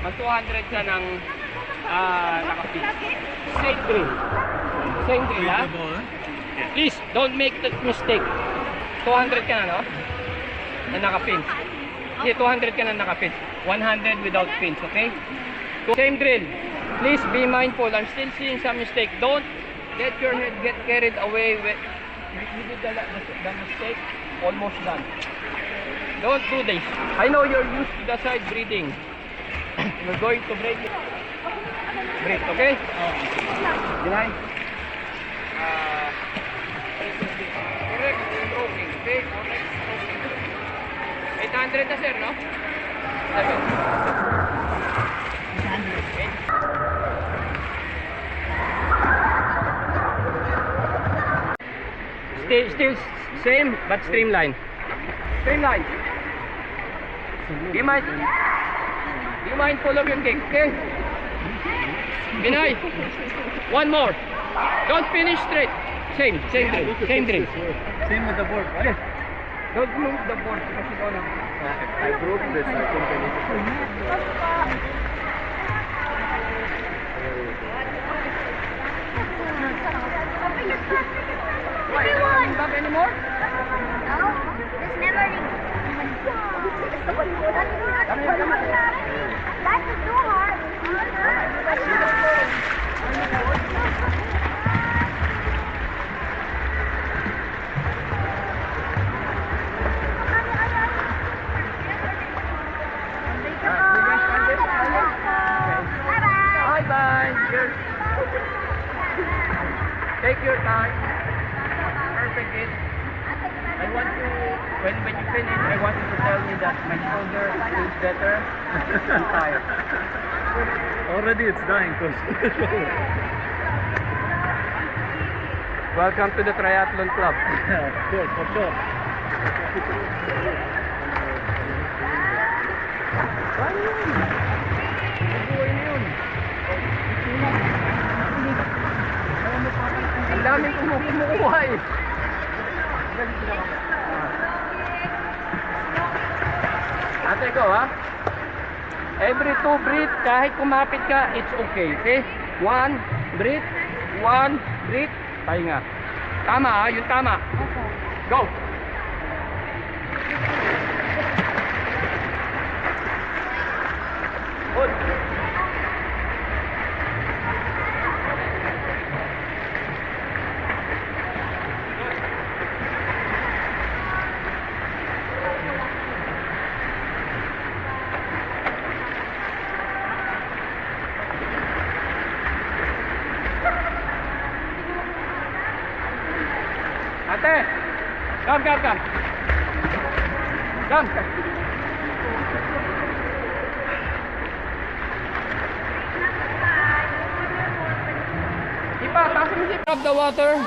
Mag 200 ka ng nakapin. Same drill. Same drill, ha? Please, don't make that mistake. 200 ka na, no? Na nakapin. Hindi, 200 ka na nakapin. 100 without pins, okay? Same drill. Please be mindful. I'm still seeing some mistake. Don't let your head get carried away with you did the mistake. Almost done. Don't do this. I know you're used to the side breathing. You're going to break it. Breathe, okay? Deny. Correct stroking. Okay, correct stroking. 800 na sir, no? 7. Still same but streamline. Streamline. Be mindful of your kick, okay? Binay. One more. Don't finish straight. Same drill. Same drill. Same with the board, right? Yes. Don't move the board because you don't know. I broke this. I think I need to. Why? You don't want back anymore? No, this memory. Life is too hard. Bye-bye. Take your time. Perfect it. I want to, when you finish, I want you to tell me that my shoulder feels better. I'm tired. Already it's dying, coach. Welcome to the Triathlon Club. Of course, for sure. Ang daming kumukuha eh. Ate ko ha. Every 2 breath, kahit kumapit ka, it's okay. Okay? 1 breath, 1 breath, pahinga. Tama ha, yung tama. Go! Hold. Ate, come. Grab the water,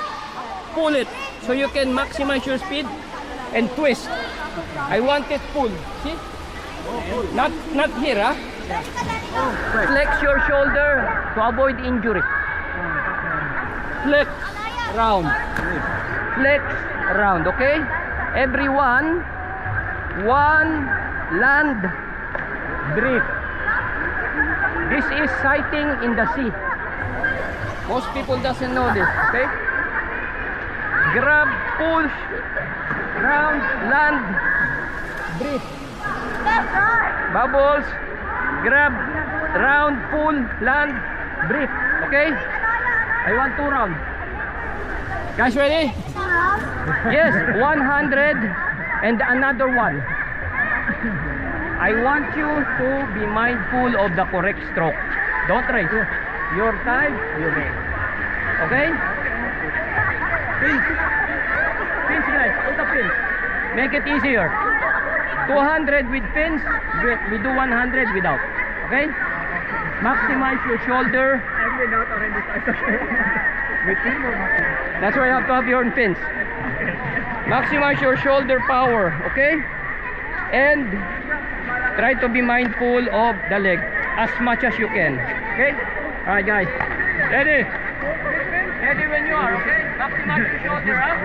pull it so you can maximize your speed and twist. I want it full. See? Not here, huh? Flex your shoulder to avoid injury. Flex round. Flex round, okay? Everyone, one land, breathe. This is sighting in the sea. Most people doesn't know this, okay? Grab, push, round, land, breathe. Bubbles, grab, round, pull, land, breathe, okay? I want 2 rounds. Guys, ready? Yes, 100 and another one. I want you to be mindful of the correct stroke. Don't race. Your time, you make. Okay? Pins. Pins, guys. Put the pins. Make it easier. 200 with pins. We do 100 without. Okay? Maximize your shoulder. I'm without already. With him or not? That's why you have to have your own pins. Maximize your shoulder power. Okay? And try to be mindful of the leg as much as you can. Okay? Alright guys, ready? Ready when you are, okay? Maximize your shoulder, huh?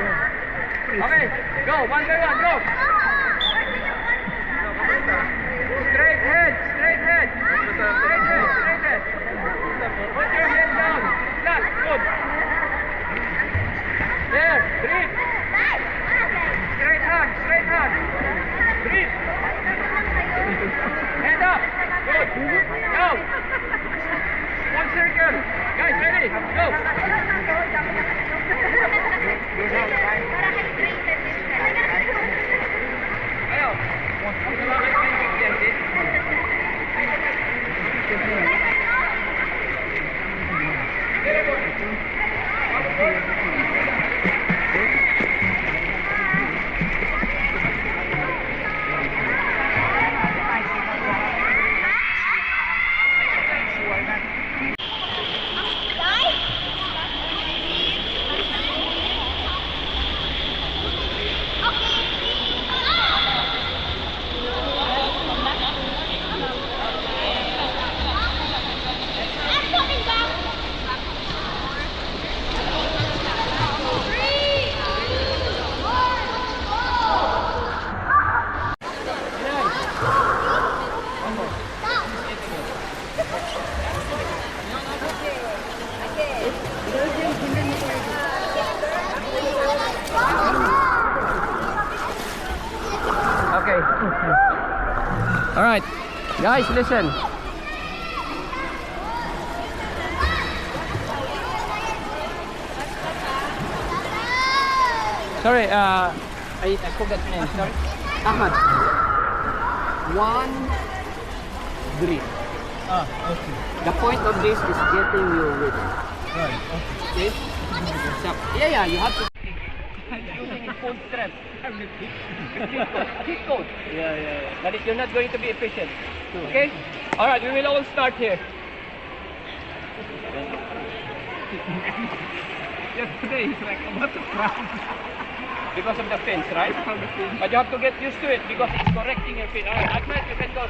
Okay, go, one by one, go! Straight head, straight head! Straight Guys, listen. Sorry, I forgot your name. Sorry. Ahmad. 1 green. Okay. The point of this is getting your weight. Right. Okay? Okay. So, yeah, you have to. Using full strength. Cheat code. Yeah. But if you're not going to be efficient. Okay? Alright, we will all start here. Yesterday he's like about to cry. Because of the fence, right? But you have to get used to it because it's correcting your feet. Alright, Ahmed, you can go.